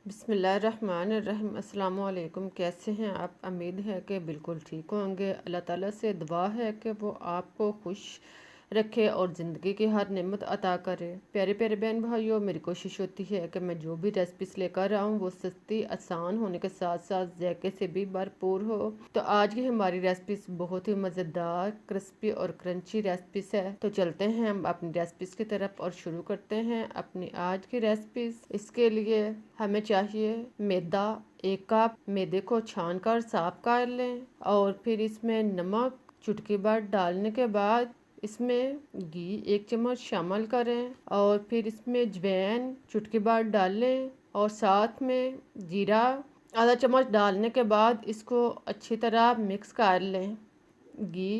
बिस्मिल्लाहिर्रहमानिर्रहीम। अस्सलाम वालेकुम। कैसे हैं आप? उम्मीद है कि बिल्कुल ठीक होंगे। अल्लाह ताला से दुआ है कि वो आपको खुश रखे और ज़िंदगी की हर नेमत अता करे। प्यारे प्यारे बहन भाइयों, मेरी कोशिश होती है कि मैं जो भी रेसिपीज़ लेकर आऊँ वो सस्ती आसान होने के साथ साथ जायके से भी भरपूर हो। तो आज की हमारी रेसिपीज़ बहुत ही मज़ेदार, क्रिस्पी और क्रंची रेसिपीज़ है। तो चलते हैं हम अपनी रेसिपीज़ की तरफ और शुरू करते हैं अपनी आज की रेसिपीज़। इसके लिए हमें चाहिए मैदा। 1 कप मैदे को छान कर साफ कर लें और फिर इसमें नमक चुटकी भर डालने के बाद इसमें घी 1 चम्मच शामिल करें और फिर इसमें अजवाइन चुटकी भर डालें और साथ में जीरा आधा चम्मच डालने के बाद इसको अच्छी तरह मिक्स कर लें। घी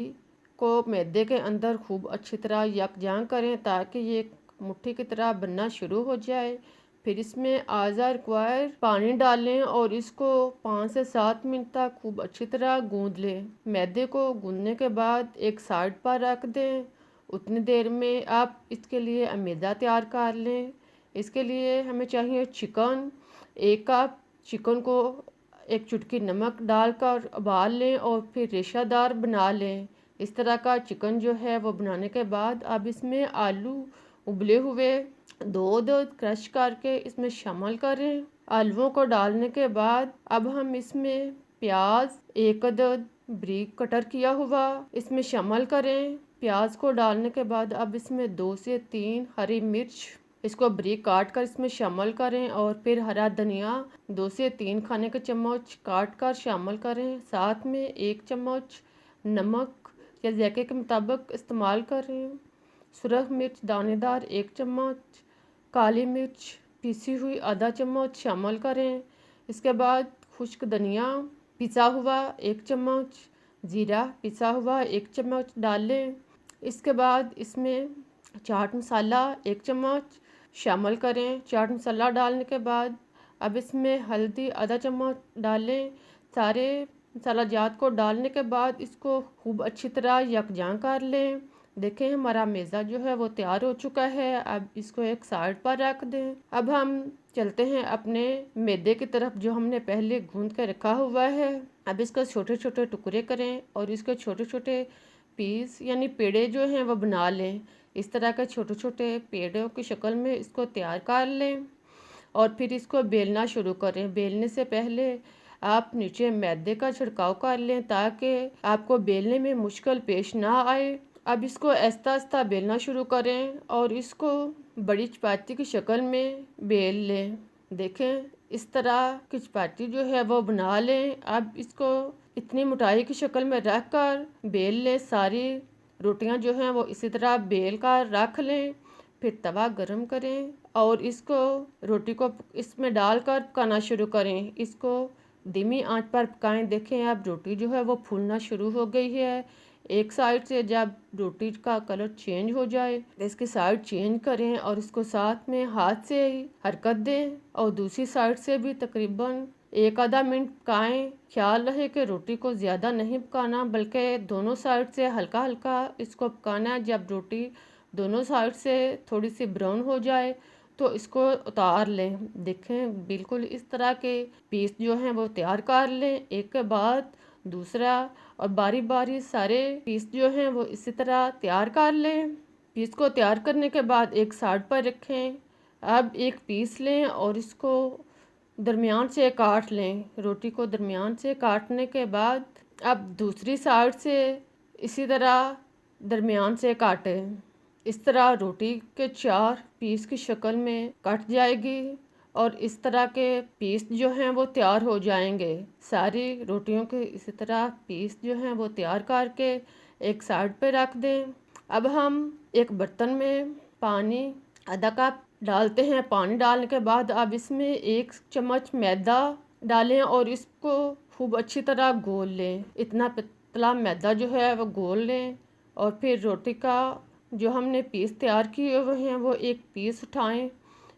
को मैदे के अंदर खूब अच्छी तरह यकजान करें ताकि ये मुट्ठी की तरह बनना शुरू हो जाए। फिर इसमें आधा रिक्वायर पानी डालें और इसको 5 से 7 मिनट तक खूब अच्छी तरह गूंद लें। मैदे को गूंदने के बाद एक साइड पर रख दें। उतनी देर में आप इसके लिए मैदा तैयार कर लें। इसके लिए हमें चाहिए चिकन। 1 कप चिकन को एक चुटकी नमक डालकर उबाल लें और फिर रेशादार बना लें। इस तरह का चिकन जो है वो बनाने के बाद अब इसमें आलू उबले हुए दो क्रश करके इसमें शामिल करें। आलूओं को डालने के बाद अब हम इसमें प्याज 1 अदद बारीक कटर किया हुआ इसमें शामिल करें। प्याज को डालने के बाद अब इसमें 2 से 3 हरी मिर्च इसको बारीक काट कर इसमें शामिल करें और फिर हरा धनिया 2 से 3 खाने के चम्मच काट कर शामिल करें। साथ में 1 चम्मच नमक या जायके के मुताबिक इस्तेमाल करें। सुरख मिर्च दानेदार 1 चम्मच, काली मिर्च पीसी हुई आधा चम्मच शामिल करें। इसके बाद खुश्क धनिया पिसा हुआ 1 चम्मच, जीरा पिसा हुआ 1 चम्मच डालें। इसके बाद इसमें चाट मसाला 1 चम्मच शामिल करें। चाट मसाला डालने के बाद अब इसमें हल्दी आधा चम्मच डालें। सारे मसाला जात को डालने के बाद इसको खूब अच्छी तरह यकजान कर लें। देखें हमारा मेज़ा जो है वो तैयार हो चुका है। अब इसको एक साइड पर रख दें। अब हम चलते हैं अपने मैदे की तरफ जो हमने पहले गूंद कर रखा हुआ है। अब इसको छोटे छोटे टुकड़े करें और इसके छोटे छोटे पीस यानी पेड़े जो हैं वो बना लें। इस तरह के छोटे छोटे पेड़ों की शक्ल में इसको तैयार कर लें और फिर इसको बेलना शुरू करें। बेलने से पहले आप नीचे मैदे का छिड़काव कर लें ताकि आपको बेलने में मुश्किल पेश ना आए। अब इसको आहिस्ता आहिस्ता बेलना शुरू करें और इसको बड़ी चपाती की शक्ल में बेल लें। देखें इस तरह की चपाती जो है वो बना लें। अब इसको इतनी मोटाई की शक्ल में रख कर बेल लें। सारी रोटियां जो हैं वो इसी तरह बेल कर रख लें। फिर तवा गरम करें और इसको रोटी को इसमें डालकर पकाना शुरू करें। इसको धीमी आंच पर पकाएं। देखें अब रोटी जो है वो फूलना शुरू हो गई है। एक साइड से जब रोटी का कलर चेंज हो जाए इसकी साइड चेंज करें और इसको साथ में हाथ से हरकत दें और दूसरी साइड से भी तकरीबन 1 आधा मिनट पकाएं। ख्याल रहे कि रोटी को ज़्यादा नहीं पकाना बल्कि दोनों साइड से हल्का हल्का इसको पकाना है। जब रोटी दोनों साइड से थोड़ी सी ब्राउन हो जाए तो इसको उतार लें। देखें बिल्कुल इस तरह के पीस जो हैं वो तैयार कर लें एक के बाद दूसरा और बारी बारी सारे पीस जो हैं वो इसी तरह तैयार कर लें। पीस को तैयार करने के बाद एक साइड पर रखें। अब एक पीस लें और इसको दरमियान से काट लें। रोटी को दरमियान से काटने के बाद अब दूसरी साइड से इसी तरह दरमियान से काटें। इस तरह रोटी के 4 पीस की शक्ल में कट जाएगी और इस तरह के पीस जो हैं वो तैयार हो जाएंगे। सारी रोटियों के इसी तरह पीस जो हैं वो तैयार करके एक साइड पे रख दें। अब हम एक बर्तन में पानी आधा कप डालते हैं। पानी डालने के बाद अब इसमें 1 चम्मच मैदा डालें और इसको खूब अच्छी तरह घोल लें। इतना पतला मैदा जो है वो घोल लें और फिर रोटी का जो हमने पीस तैयार किए हुए हैं वो एक पीस उठाएं।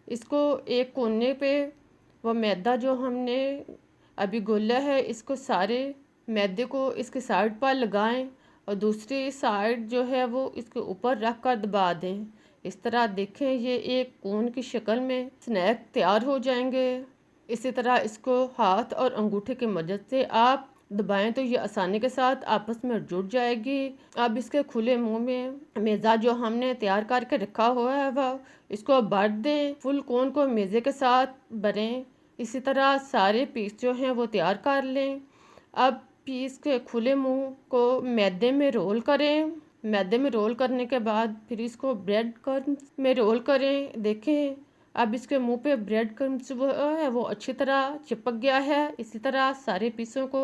इसको एक कोने पे वो मैदा जो हमने अभी घोला है इसको सारे मैदे को इसके साइड पर लगाएं और दूसरी साइड जो है वो इसके ऊपर रख कर दबा दें। इस तरह देखें ये एक कोन की शक्ल में स्नैक तैयार हो जाएंगे। इसी तरह इसको हाथ और अंगूठे की मदद से आप दबाएं तो ये आसानी के साथ आपस में जुड़ जाएगी। अब इसके खुले मुंह में मेज़ा जो हमने तैयार करके रखा हुआ है वह इसको भर दें। फुल कोन को मेज़े के साथ भरें। इसी तरह सारे पीस जो हैं वो तैयार कर लें। अब पीस के खुले मुंह को मैदे में रोल करें। मैदे में रोल करने के बाद फिर इसको ब्रेड क्रम्स में रोल करें। देखें अब इसके मुंह पे ब्रेड क्रम्स वो है वो अच्छी तरह चिपक गया है। इसी तरह सारे पीसों को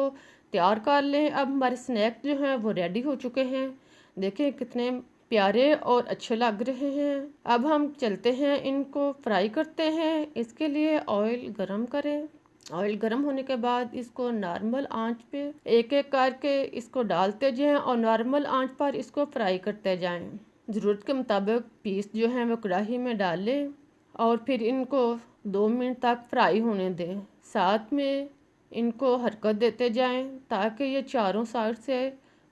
तैयार कर लें। अब हमारे स्नैक जो हैं वो रेडी हो चुके हैं। देखें कितने प्यारे और अच्छे लग रहे हैं। अब हम चलते हैं इनको फ्राई करते हैं। इसके लिए ऑयल गरम करें। ऑयल गर्म होने के बाद इसको नॉर्मल आंच पे एक एक करके इसको डालते जाएं और नॉर्मल आंच पर इसको फ्राई करते जाएं। ज़रूरत के मुताबिक पीस जो हैं वो कढ़ाई में डाल लें और फिर इनको 2 मिनट तक फ्राई होने दें। साथ में इनको हरकत देते जाएं ताकि ये चारों साइड से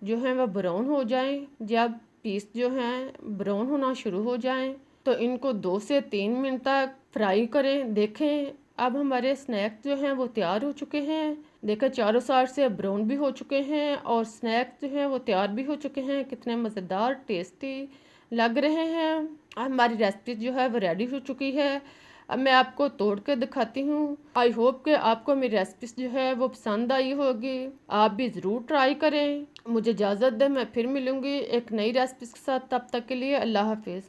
जो हैं वह ब्राउन हो जाएं। जब पीस जो हैं ब्राउन होना शुरू हो जाएं तो इनको 2 से 3 मिनट तक फ्राई करें। देखें अब हमारे स्नैक्स जो हैं वो तैयार हो चुके हैं। देखें चारों साइड से ब्राउन भी हो चुके हैं और स्नैक्स जो हैं वो तैयार भी हो चुके हैं। कितने मज़ेदार टेस्टी लग रहे हैं। अब हमारी रेसिपी जो है वो रेडी हो चुकी है। अब मैं आपको तोड़ के दिखाती हूँ। आई होप कि आपको मेरी रेसिपीज जो है वो पसंद आई होगी। आप भी ज़रूर ट्राई करें। मुझे इजाज़त दें, मैं फिर मिलूँगी एक नई रेसिपीज के साथ। तब तक के लिए अल्लाह हाफिज़।